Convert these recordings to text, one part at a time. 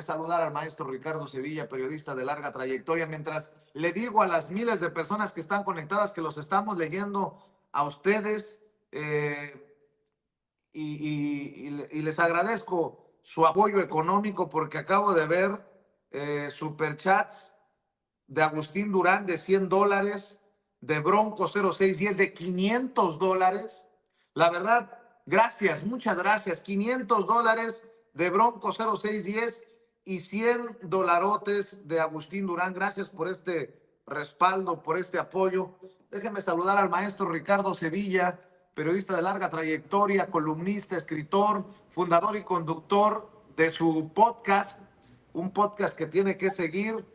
saludar al maestro Ricardo Sevilla, periodista de larga trayectoria, mientras le digo a las miles de personas que están conectadas que los estamos leyendo a ustedes y les agradezco su apoyo económico porque acabo de ver superchats de Agustín Durán de $100, de Bronco 0610 de $500. La verdad, gracias, muchas gracias. $500 de Bronco 0610 y $100 de Agustín Durán. Gracias por este respaldo, por este apoyo. Déjenme saludar al maestro Ricardo Sevilla, periodista de larga trayectoria, columnista, escritor, fundador y conductor de su podcast, un podcast que tiene que seguir.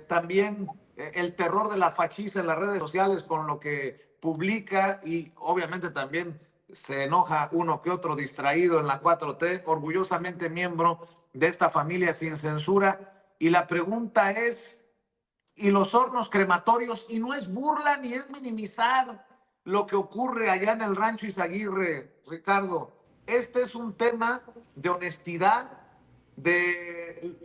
También el terror de la fachiza en las redes sociales con lo que publica y obviamente también se enoja uno que otro distraído en la 4T, orgullosamente miembro de esta familia sin censura. Y la pregunta es, ¿y los hornos crematorios? Y no es burla ni es minimizar lo que ocurre allá en el Rancho Izaguirre, Ricardo. Este es un tema de honestidad, de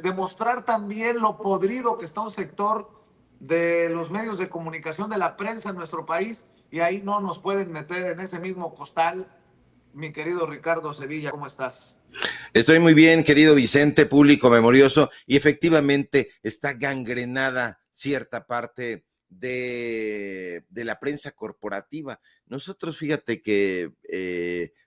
demostrar también lo podrido que está un sector de los medios de comunicación, de la prensa en nuestro país, y ahí no nos pueden meter en ese mismo costal. Mi querido Ricardo Sevilla, ¿cómo estás? Estoy muy bien, querido Vicente, público memorioso, y efectivamente está gangrenada cierta parte de la prensa corporativa. Nosotros, fíjate que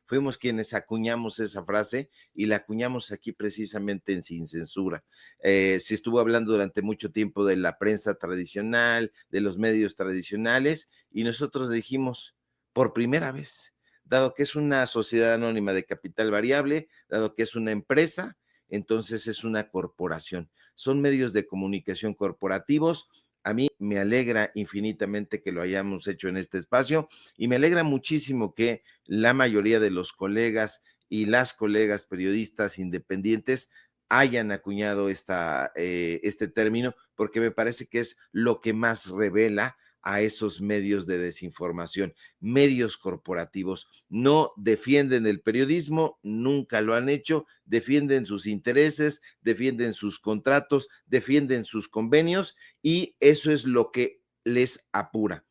fuimos quienes acuñamos esa frase y la acuñamos aquí precisamente en Sin Censura. Se estuvo hablando durante mucho tiempo de la prensa tradicional, de los medios tradicionales, y nosotros dijimos, por primera vez, dado que es una sociedad anónima de capital variable, dado que es una empresa, entonces es una corporación. Son medios de comunicación corporativos. A mí me alegra infinitamente que lo hayamos hecho en este espacio y me alegra muchísimo que la mayoría de los colegas y las colegas periodistas independientes hayan acuñado este término, porque me parece que es lo que más revela a esos medios de desinformación. Medios corporativos no defienden el periodismo, nunca lo han hecho, defienden sus intereses, defienden sus contratos, defienden sus convenios, y eso es lo que les apura.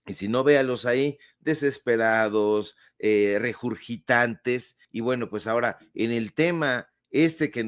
Y si no, véalos ahí desesperados, regurgitantes. Y bueno, pues ahora en el tema que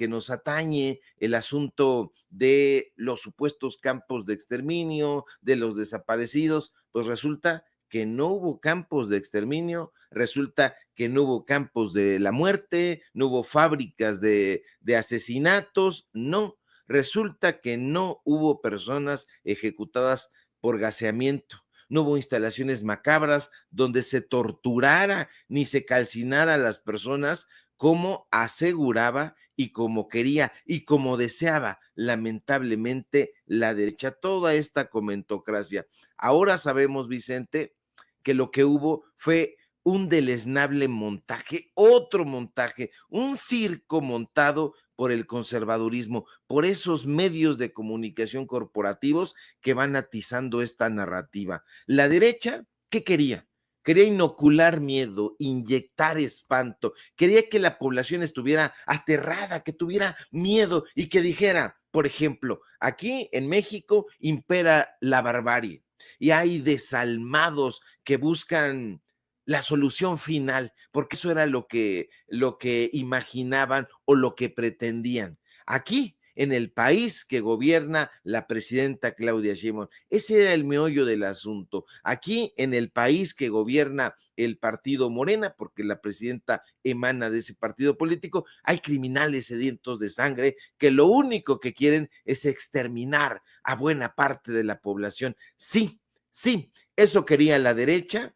nos atañe, el asunto de los supuestos campos de exterminio, de los desaparecidos, pues resulta que no hubo campos de exterminio, resulta que no hubo campos de la muerte, no hubo fábricas de asesinatos, no, resulta que no hubo personas ejecutadas por gaseamiento. No hubo instalaciones macabras donde se torturara ni se calcinara a las personas como aseguraba y como quería y como deseaba lamentablemente la derecha, toda esta comentocracia. Ahora sabemos, Vicente, que lo que hubo fue un deleznable montaje, otro montaje, un circo montado por el conservadurismo, por esos medios de comunicación corporativos que van atizando esta narrativa. La derecha, ¿qué quería? Quería inocular miedo, inyectar espanto, quería que la población estuviera aterrada, que tuviera miedo y que dijera, por ejemplo, aquí en México impera la barbarie y hay desalmados que buscan la solución final, porque eso era lo que imaginaban o lo que pretendían. Aquí, en el país que gobierna la presidenta Claudia Sheinbaum, ese era el meollo del asunto. Aquí, en el país que gobierna el partido Morena, porque la presidenta emana de ese partido político, hay criminales sedientos de sangre que lo único que quieren es exterminar a buena parte de la población. Sí, sí, eso quería la derecha,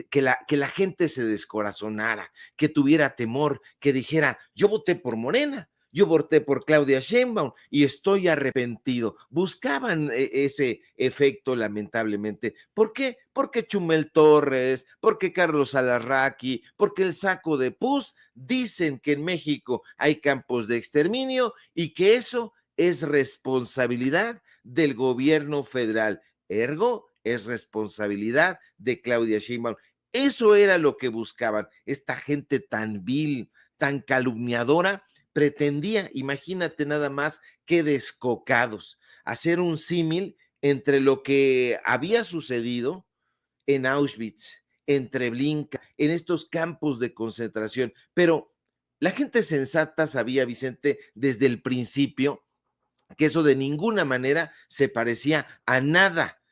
que la gente se descorazonara, que tuviera temor, que dijera, yo voté por Morena, yo voté por Claudia Sheinbaum y estoy arrepentido. Buscaban ese efecto, lamentablemente. ¿Por qué? Porque Chumel Torres, porque Carlos Alarraqui, porque el Saco de Pus dicen que en México hay campos de exterminio y que eso es responsabilidad del gobierno federal. Ergo, es responsabilidad de Claudia Sheinbaum. Eso era lo que buscaban, esta gente tan vil, tan calumniadora, pretendía, imagínate nada más, que descocados, hacer un símil entre lo que había sucedido en Auschwitz, en Treblinka, en estos campos de concentración. Pero la gente sensata sabía, Vicente, desde el principio, que eso de ninguna manera se parecía a nada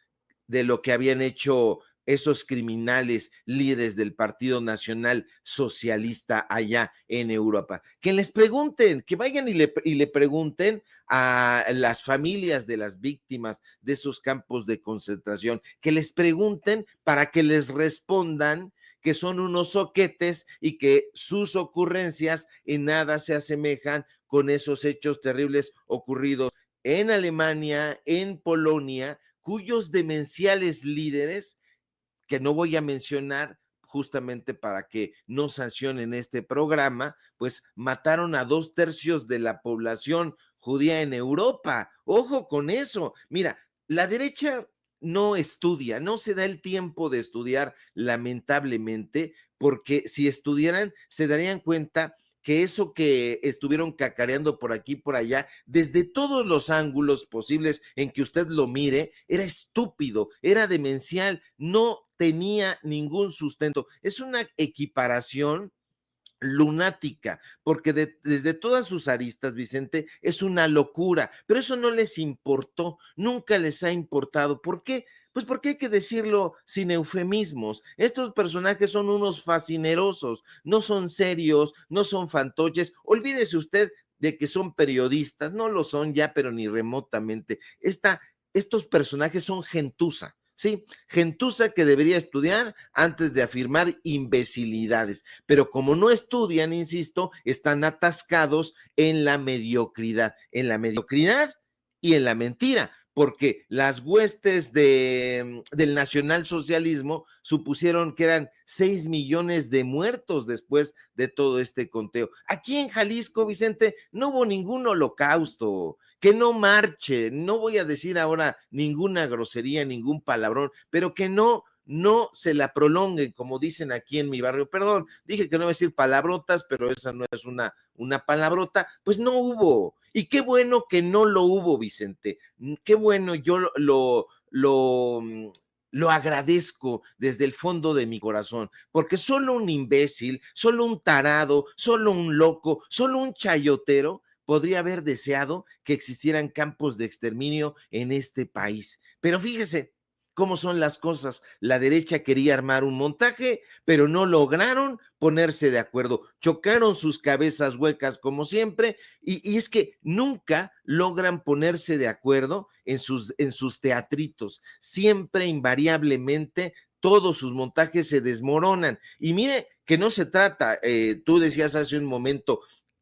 de lo que habían hecho esos criminales líderes del Partido Nacional Socialista allá en Europa. Que les pregunten, que vayan y le pregunten a las familias de las víctimas de esos campos de concentración, que les pregunten para que les respondan que son unos soquetes y que sus ocurrencias en nada se asemejan con esos hechos terribles ocurridos en Alemania, en Polonia, cuyos demenciales líderes, que no voy a mencionar justamente para que no sancionen este programa, pues mataron a 2/3 de la población judía en Europa. Ojo con eso. Mira, la derecha no estudia, no se da el tiempo de estudiar, lamentablemente, porque si estudiaran se darían cuenta que eso que estuvieron cacareando por aquí y por allá, desde todos los ángulos posibles en que usted lo mire, era estúpido, era demencial, no tenía ningún sustento. Es una equiparación lunática, porque desde todas sus aristas, Vicente, es una locura, pero eso no les importó, nunca les ha importado. ¿Por qué? Pues porque hay que decirlo sin eufemismos. Estos personajes son unos fascinerosos, no son serios, no son fantoches. Olvídese usted de que son periodistas, no lo son ya, pero ni remotamente. Estos personajes son gentuza. Sí, gentuza que debería estudiar antes de afirmar imbecilidades, pero como no estudian, insisto, están atascados en la mediocridad y en la mentira, porque las huestes del nacionalsocialismo supusieron que eran 6 millones de muertos después de todo este conteo. Aquí en Jalisco, Vicente, no hubo ningún holocausto, que no marche, no voy a decir ahora ninguna grosería, ningún palabrón, pero que no se la prolonguen, como dicen aquí en mi barrio. Perdón, dije que no iba a decir palabrotas, pero esa no es una palabrota. Pues no hubo. Y qué bueno que no lo hubo, Vicente. Qué bueno, yo lo agradezco desde el fondo de mi corazón, porque solo un imbécil, solo un tarado, solo un loco, solo un chayotero podría haber deseado que existieran campos de exterminio en este país. Pero fíjese cómo son las cosas. La derecha quería armar un montaje, pero no lograron ponerse de acuerdo. Chocaron sus cabezas huecas como siempre, y es que nunca logran ponerse de acuerdo en sus teatritos. Siempre, invariablemente, todos sus montajes se desmoronan. Y mire que no se trata, tú decías hace un momento,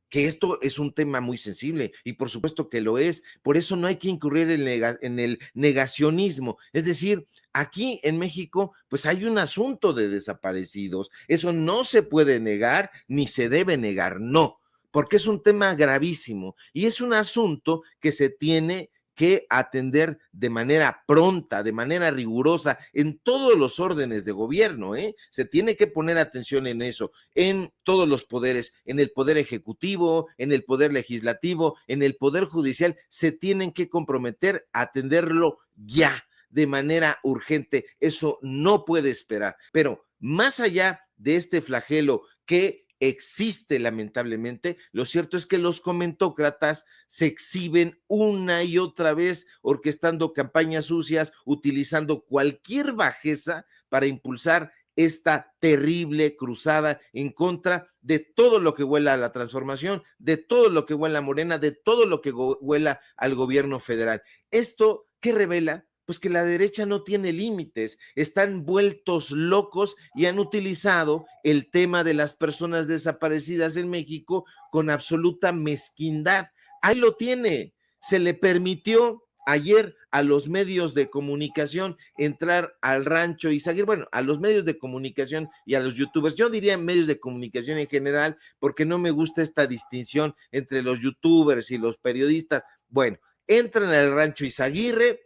que esto es un tema muy sensible, y por supuesto que lo es. Por eso no hay que incurrir en el negacionismo. Es decir, aquí en México pues hay un asunto de desaparecidos. Eso no se puede negar ni se debe negar, no, porque es un tema gravísimo y es un asunto que se tiene que atender de manera pronta, de manera rigurosa, en todos los órdenes de gobierno, ¿eh? Se tiene que poner atención en eso, en todos los poderes, en el poder ejecutivo, en el poder legislativo, en el poder judicial, se tienen que comprometer a atenderlo ya, de manera urgente. Eso no puede esperar. Pero más allá de este flagelo que existe lamentablemente, lo cierto es que los comentócratas se exhiben una y otra vez orquestando campañas sucias, utilizando cualquier bajeza para impulsar esta terrible cruzada en contra de todo lo que huela a la transformación, de todo lo que huela a Morena, de todo lo que huela al gobierno federal. ¿Esto qué revela? Pues que la derecha no tiene límites, están vueltos locos y han utilizado el tema de las personas desaparecidas en México con absoluta mezquindad. Ahí lo tiene, se le permitió ayer a los medios de comunicación entrar al rancho Izaguirre, bueno, a los medios de comunicación y a los youtubers, yo diría medios de comunicación en general, porque no me gusta esta distinción entre los youtubers y los periodistas. Bueno, entran al rancho Izaguirre,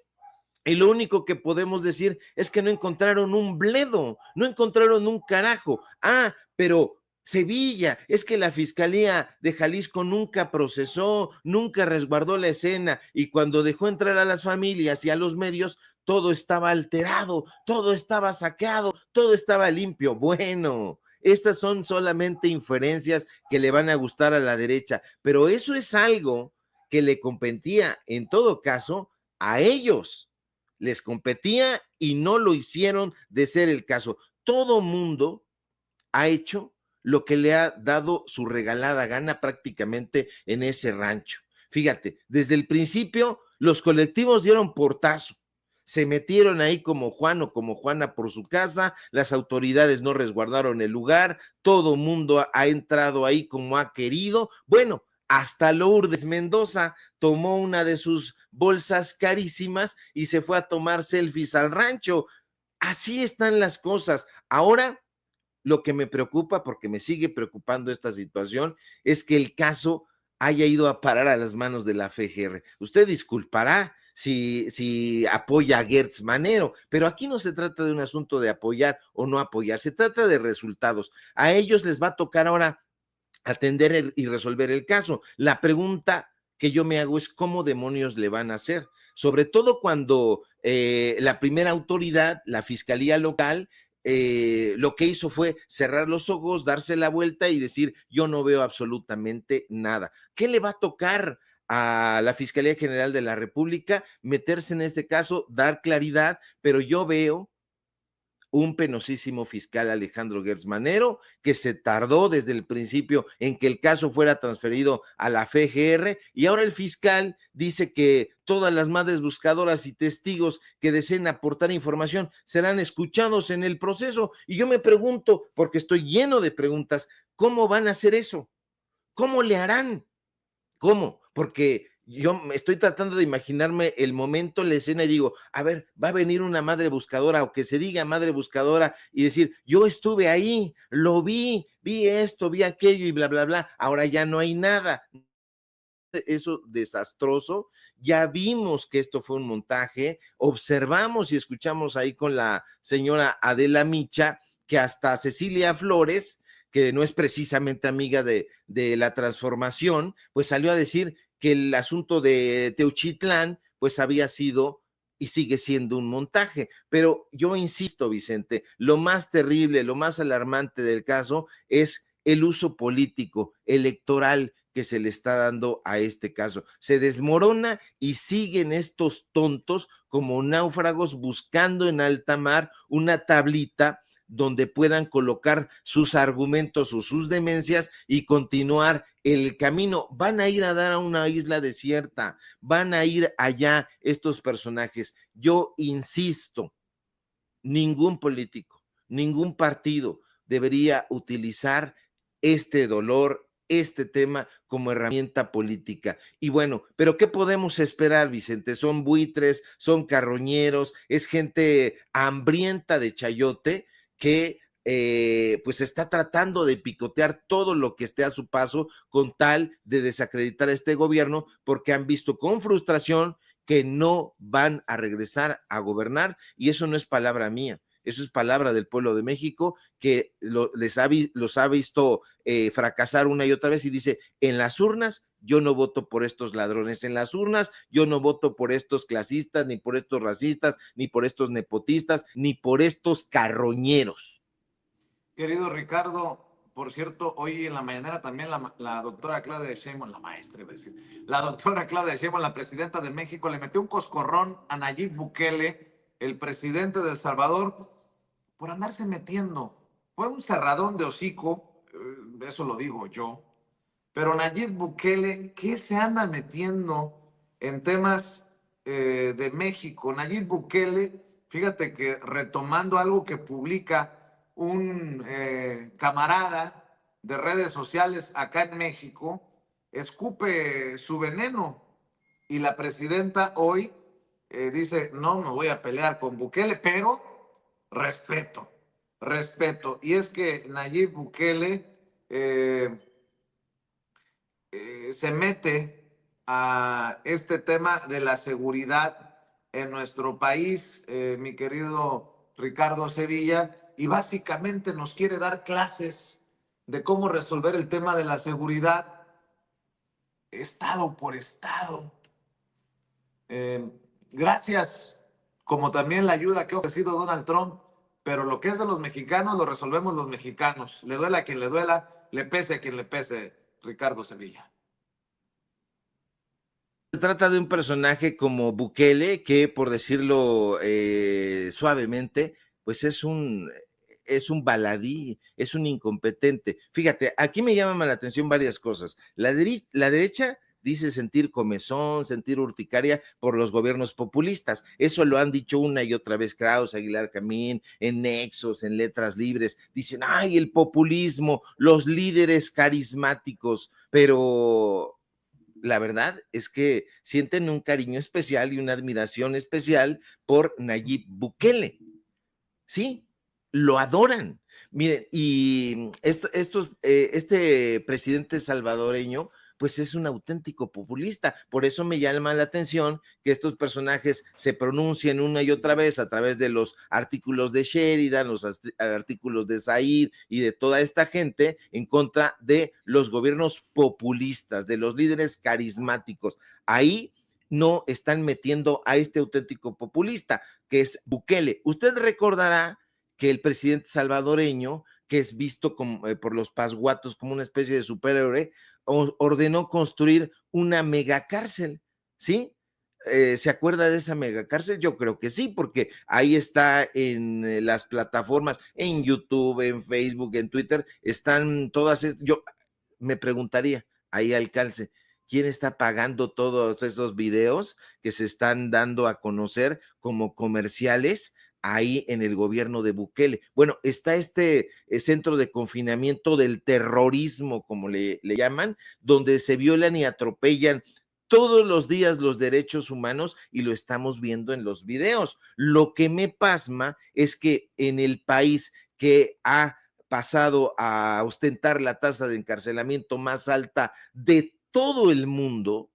y lo único que podemos decir es que no encontraron un bledo, no encontraron un carajo. Ah, pero Sevilla, es que la Fiscalía de Jalisco nunca procesó, nunca resguardó la escena y cuando dejó entrar a las familias y a los medios, todo estaba alterado, todo estaba saqueado, todo estaba limpio. Bueno, estas son solamente inferencias que le van a gustar a la derecha, pero eso es algo que le competía en todo caso a ellos. Les competía y no lo hicieron de ser el caso. Todo mundo ha hecho lo que le ha dado su regalada gana prácticamente en ese rancho. Fíjate, desde el principio los colectivos dieron portazo, se metieron ahí como Juan o como Juana por su casa, las autoridades no resguardaron el lugar, todo mundo ha entrado ahí como ha querido. Bueno, hasta Lourdes Mendoza tomó una de sus bolsas carísimas y se fue a tomar selfies al rancho. Así están las cosas. Ahora lo que me preocupa, porque me sigue preocupando esta situación, es que el caso haya ido a parar a las manos de la FGR. Usted disculpará si apoya a Gertz Manero, pero aquí no se trata de un asunto de apoyar o no apoyar, se trata de resultados. A ellos les va a tocar ahora atender y resolver el caso. La pregunta que yo me hago es cómo demonios le van a hacer, sobre todo cuando la primera autoridad, la fiscalía local, lo que hizo fue cerrar los ojos, darse la vuelta y decir, yo no veo absolutamente nada. ¿Qué le va a tocar a la Fiscalía General de la República? Meterse en este caso, dar claridad, pero yo veo un penosísimo fiscal, Alejandro Gertz Manero, que se tardó desde el principio en que el caso fuera transferido a la FGR, y ahora el fiscal dice que todas las madres buscadoras y testigos que deseen aportar información serán escuchados en el proceso. Y yo me pregunto, porque estoy lleno de preguntas, ¿cómo van a hacer eso? ¿Cómo le harán? ¿Cómo? Porque yo me estoy tratando de imaginarme el momento, la escena y digo, a ver, va a venir una madre buscadora o que se diga madre buscadora y decir, yo estuve ahí, lo vi esto, vi aquello y bla, bla, bla, ahora ya no hay nada. Eso desastroso, ya vimos que esto fue un montaje, observamos y escuchamos ahí con la señora Adela Micha que hasta Cecilia Flores, que no es precisamente amiga de la transformación, pues salió a decir que el asunto de Teuchitlán pues había sido y sigue siendo un montaje. Pero yo insisto, Vicente, lo más terrible, lo más alarmante del caso es el uso político, electoral que se le está dando a este caso. Se desmorona y siguen estos tontos como náufragos buscando en alta mar una tablita donde puedan colocar sus argumentos o sus demencias y continuar el camino. Van a ir a dar a una isla desierta, van a ir allá estos personajes. Yo insisto, ningún político, ningún partido debería utilizar este dolor, este tema como herramienta política. Y bueno, pero ¿qué podemos esperar, Vicente? Son buitres, son carroñeros, es gente hambrienta de chayote que pues está tratando de picotear todo lo que esté a su paso con tal de desacreditar a este gobierno porque han visto con frustración que no van a regresar a gobernar y eso no es palabra mía. Eso es palabra del pueblo de México que los ha visto fracasar una y otra vez y dice, en las urnas yo no voto por estos ladrones, en las urnas yo no voto por estos clasistas, ni por estos racistas, ni por estos nepotistas, ni por estos carroñeros. Querido Ricardo, por cierto, hoy en la mañanera también la doctora Claudia Sheinbaum, la maestra, iba a decir, la doctora Claudia Sheinbaum, la presidenta de México, le metió un coscorrón a Nayib Bukele, el presidente de El Salvador, por andarse metiendo. Fue un cerradón de hocico, eso lo digo yo, pero Nayib Bukele, ¿qué se anda metiendo en temas de México? Nayib Bukele, fíjate que retomando algo que publica un camarada de redes sociales acá en México, escupe su veneno y la presidenta hoy dice, no me voy a pelear con Bukele, pero respeto, respeto. Y es que Nayib Bukele se mete a este tema de la seguridad en nuestro país, mi querido Ricardo Sevilla, y básicamente nos quiere dar clases de cómo resolver el tema de la seguridad, estado por estado. Eh, Gracias, como también la ayuda que ha ofrecido Donald Trump, pero lo que es de los mexicanos lo resolvemos los mexicanos. Le duela a quien le duela, le pese a quien le pese, Ricardo Sevilla. Se trata de un personaje como Bukele, que por decirlo suavemente, pues es un baladí, es un incompetente. Fíjate, aquí me llaman la atención varias cosas. La derecha dice sentir comezón, sentir urticaria por los gobiernos populistas. Eso lo han dicho una y otra vez Kraus, Aguilar Camín, en Nexos, en Letras Libres. Dicen, ay, el populismo, los líderes carismáticos, pero la verdad es que sienten un cariño especial y una admiración especial por Nayib Bukele. Sí, lo adoran. Miren, y este presidente salvadoreño, pues es un auténtico populista. Por eso me llama la atención que estos personajes se pronuncien una y otra vez a través de los artículos de Sheridan, los artículos de Said y de toda esta gente en contra de los gobiernos populistas, de los líderes carismáticos. Ahí no están metiendo a este auténtico populista, que es Bukele. Usted recordará que el presidente salvadoreño, que es visto como, por los pasguatos como una especie de superhéroe, ordenó construir una megacárcel, ¿sí? ¿Se acuerda de esa megacárcel? Yo creo que sí, porque ahí está en las plataformas, en YouTube, en Facebook, en Twitter, están todas estas. Yo me preguntaría, ahí alcance, ¿quién está pagando todos esos videos que se están dando a conocer como comerciales ahí en el gobierno de Bukele? Bueno, está este centro de confinamiento del terrorismo, como le llaman, donde se violan y atropellan todos los días los derechos humanos y lo estamos viendo en los videos. Lo que me pasma es que en el país que ha pasado a ostentar la tasa de encarcelamiento más alta de todo el mundo,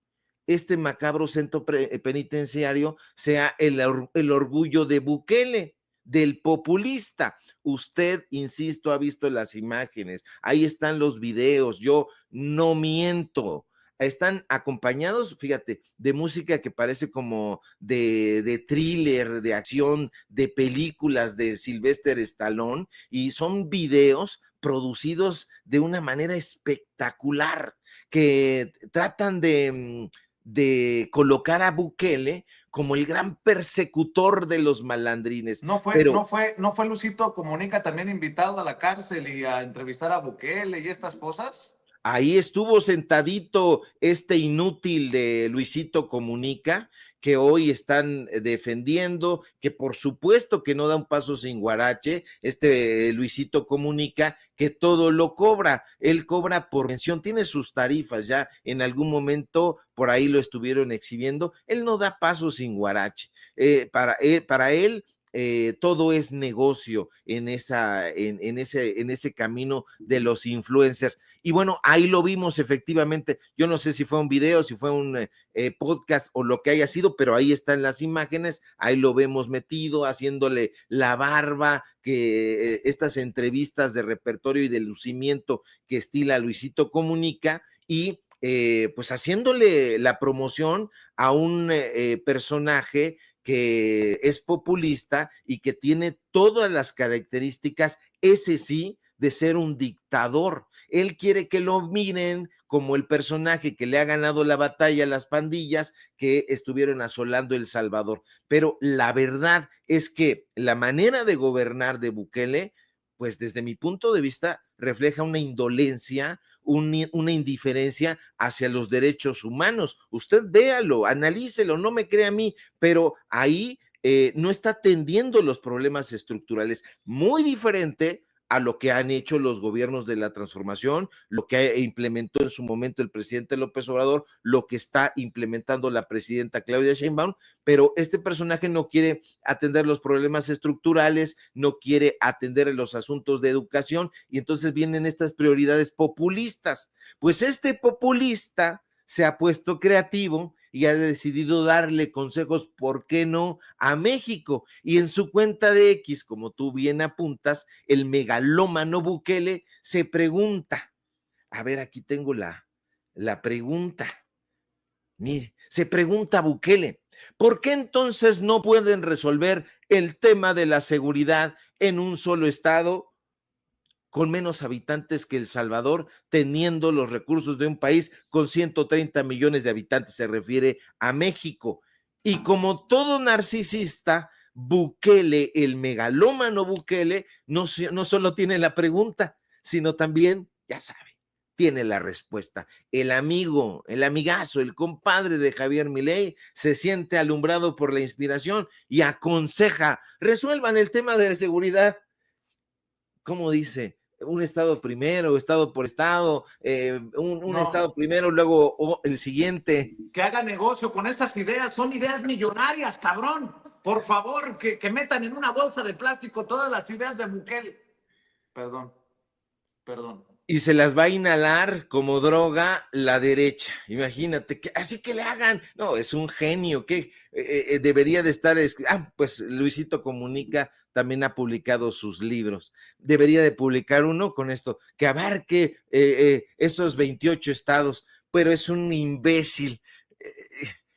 este macabro centro penitenciario sea el orgullo de Bukele, del populista. Usted, insisto, ha visto las imágenes, ahí están los videos, yo no miento. Están acompañados, fíjate, de música que parece como de thriller, de acción, de películas de Sylvester Stallone, y son videos producidos de una manera espectacular que tratan de colocar a Bukele como el gran persecutor de los malandrines. Pero ¿No fue Luisito Comunica también invitado a la cárcel y a entrevistar a Bukele y estas cosas? ahí estuvo sentadito este inútil de Luisito Comunica, que hoy están defendiendo, que por supuesto que no da un paso sin guarache, este Luisito Comunica, que todo lo cobra, él cobra por mención, tiene sus tarifas ya, en algún momento por ahí lo estuvieron exhibiendo, él no da paso sin guarache, para él todo es negocio en ese camino de los influencers. Y bueno, ahí lo vimos efectivamente. Yo no sé si fue un video, si fue un podcast o lo que haya sido, pero ahí están las imágenes. Ahí lo vemos metido, haciéndole la barba, que estas entrevistas de repertorio y de lucimiento que estila Luisito Comunica y pues haciéndole la promoción a un personaje que es populista y que tiene todas las características, ese sí, de ser un dictador. Él quiere que lo miren como el personaje que le ha ganado la batalla a las pandillas que estuvieron asolando El Salvador. Pero la verdad es que la manera de gobernar de Bukele, pues desde mi punto de vista, refleja una indolencia, una indiferencia hacia los derechos humanos. Usted véalo, analícelo, no me crea a mí, pero ahí no está atendiendo los problemas estructurales. Muy diferente a lo que han hecho los gobiernos de la transformación, lo que implementó en su momento el presidente López Obrador, lo que está implementando la presidenta Claudia Sheinbaum, pero este personaje no quiere atender los problemas estructurales, no quiere atender los asuntos de educación, y entonces vienen estas prioridades populistas. Pues este populista se ha puesto creativo y ha decidido darle consejos, ¿por qué no?, a México. Y en su cuenta de X, como tú bien apuntas, el megalómano Bukele se pregunta, a ver, aquí tengo la pregunta. Mire, se pregunta Bukele, ¿por qué entonces no pueden resolver el tema de la seguridad en un solo estado con menos habitantes que El Salvador, teniendo los recursos de un país con 130 millones de habitantes? Se refiere a México. Y como todo narcisista, Bukele, el megalómano Bukele, no solo tiene la pregunta, sino también, ya sabe, tiene la respuesta. El amigo, el amigazo, el compadre de Javier Milei se siente alumbrado por la inspiración y aconseja, resuelvan el tema de la seguridad. ¿Cómo dice? Un estado primero, estado por estado, un estado primero, luego el siguiente. Que haga negocio con esas ideas, son ideas millonarias, cabrón. Por favor, que metan en una bolsa de plástico todas las ideas de Bukele. Perdón. Y se las va a inhalar como droga la derecha. Imagínate, así que le hagan. No, es un genio que debería de estar. Pues Luisito Comunica también ha publicado sus libros. Debería de publicar uno con esto, que abarque esos 28 estados, pero es un imbécil.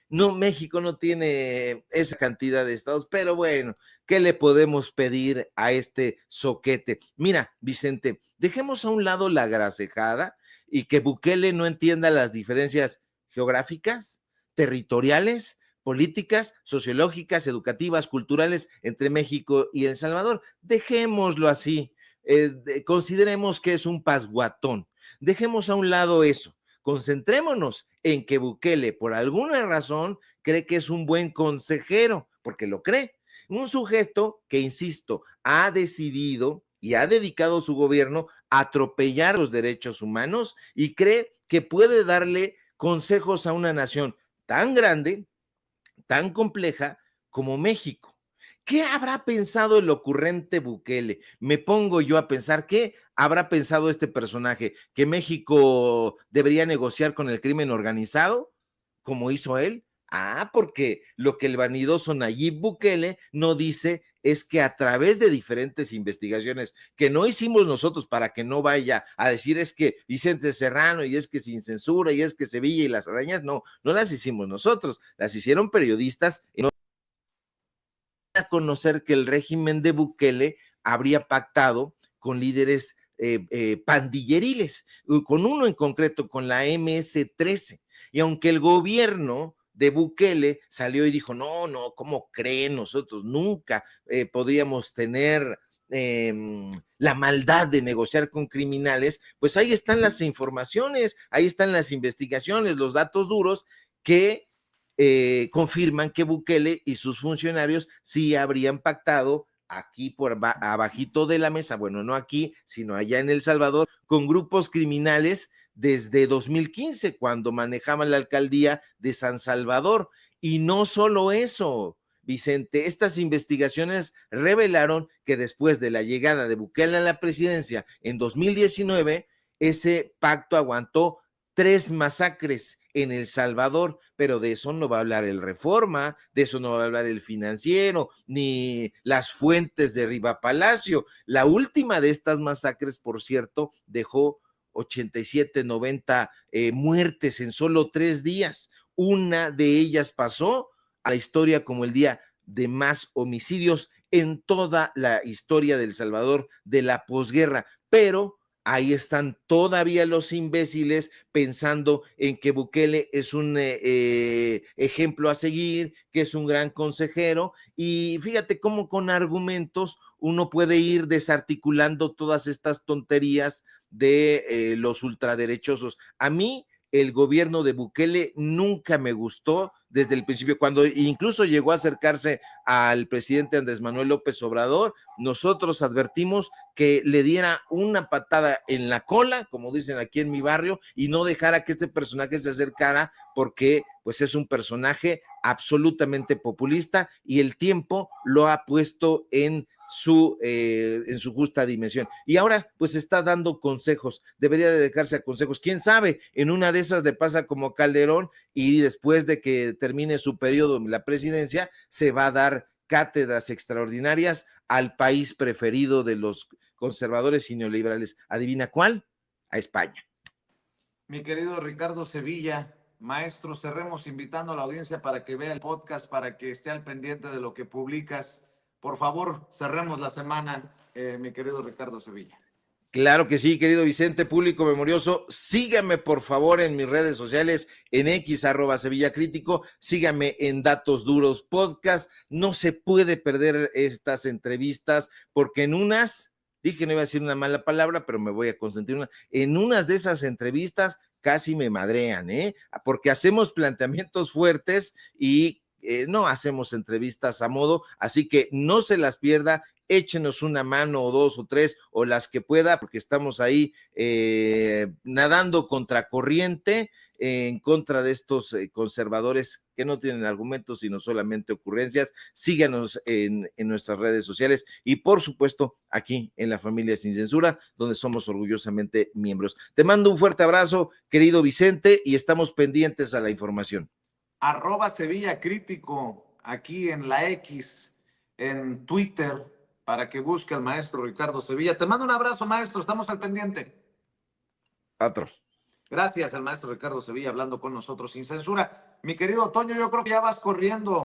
No, México no tiene esa cantidad de estados, pero bueno, ¿qué le podemos pedir a este zoquete? Mira, Vicente, dejemos a un lado la grasejada y que Bukele no entienda las diferencias geográficas, territoriales, políticas, sociológicas, educativas, culturales entre México y El Salvador. Dejémoslo así. Consideremos que es un pasguatón. Dejemos a un lado eso. Concentrémonos en que Bukele, por alguna razón, cree que es un buen consejero, porque lo cree. Un sujeto que, insisto, ha decidido y ha dedicado su gobierno a atropellar los derechos humanos y cree que puede darle consejos a una nación tan grande, tan compleja como México. ¿Qué habrá pensado el ocurrente Bukele? Me pongo yo a pensar, ¿qué habrá pensado este personaje? ¿Que México debería negociar con el crimen organizado, como hizo él? Porque lo que el vanidoso Nayib Bukele no dice es que a través de diferentes investigaciones que no hicimos nosotros, para que no vaya a decir es que Vicente Serrano y es que Sin Censura y es que Sevilla y las arañas, no las hicimos nosotros, las hicieron periodistas a conocer que el régimen de Bukele habría pactado con líderes pandilleriles, con uno en concreto, con la MS-13. Y aunque el gobierno de Bukele salió y dijo, no, ¿cómo creen? Nosotros nunca podríamos tener la maldad de negociar con criminales, pues ahí están las informaciones, ahí están las investigaciones, los datos duros que confirman que Bukele y sus funcionarios sí habrían pactado aquí por abajito de la mesa, bueno, no aquí, sino allá en El Salvador, con grupos criminales desde 2015, cuando manejaban la alcaldía de San Salvador. Y no solo eso, Vicente, estas investigaciones revelaron que después de la llegada de Bukele a la presidencia en 2019, ese pacto aguantó 3 masacres en El Salvador, pero de eso no va a hablar el Reforma, de eso no va a hablar el Financiero, ni las fuentes de Riva Palacio. La última de estas masacres, por cierto, dejó 87, 90 muertes en solo 3 días. Una de ellas pasó a la historia como el día de más homicidios en toda la historia de El Salvador de la posguerra, pero ahí están todavía los imbéciles pensando en que Bukele es un ejemplo a seguir, que es un gran consejero, y fíjate cómo con argumentos uno puede ir desarticulando todas estas tonterías de los ultraderechosos. A mí el gobierno de Bukele nunca me gustó desde el principio, cuando incluso llegó a acercarse al presidente Andrés Manuel López Obrador, nosotros advertimos que le diera una patada en la cola, como dicen aquí en mi barrio, y no dejara que este personaje se acercara, porque pues es un personaje absolutamente populista y el tiempo lo ha puesto en en su justa dimensión. Y ahora, pues está dando consejos, debería dedicarse a consejos. ¿Quién sabe? En una de esas le pasa como Calderón y después de que termine su periodo en la presidencia, se va a dar cátedras extraordinarias al país preferido de los conservadores y neoliberales. ¿Adivina cuál? A España. Mi querido Ricardo Sevilla, maestro, cerremos invitando a la audiencia para que vea el podcast, para que esté al pendiente de lo que publicas. Por favor, cerremos la semana, mi querido Ricardo Sevilla. Claro que sí, querido Vicente, público memorioso. Síganme, por favor, en mis redes sociales, en X, @SevillaCrítico. Síganme en Datos Duros Podcast. No se puede perder estas entrevistas, porque en unas, dije no iba a decir una mala palabra, pero me voy a concentrar en unas de esas entrevistas casi me madrean, porque hacemos planteamientos fuertes y no hacemos entrevistas a modo, así que no se las pierda. Échenos una mano o dos o tres o las que pueda, porque estamos ahí nadando contra corriente, en contra de estos conservadores que no tienen argumentos, sino solamente ocurrencias. Síganos en nuestras redes sociales y, por supuesto, aquí en La Familia Sin Censura, donde somos orgullosamente miembros. Te mando un fuerte abrazo, querido Vicente, y estamos pendientes a la información. @SevillaCrítico, aquí en la X, en Twitter, para que busque al maestro Ricardo Sevilla. Te mando un abrazo, maestro, estamos al pendiente. Otro. Gracias al maestro Ricardo Sevilla hablando con nosotros sin censura. Mi querido Toño, yo creo que ya vas corriendo.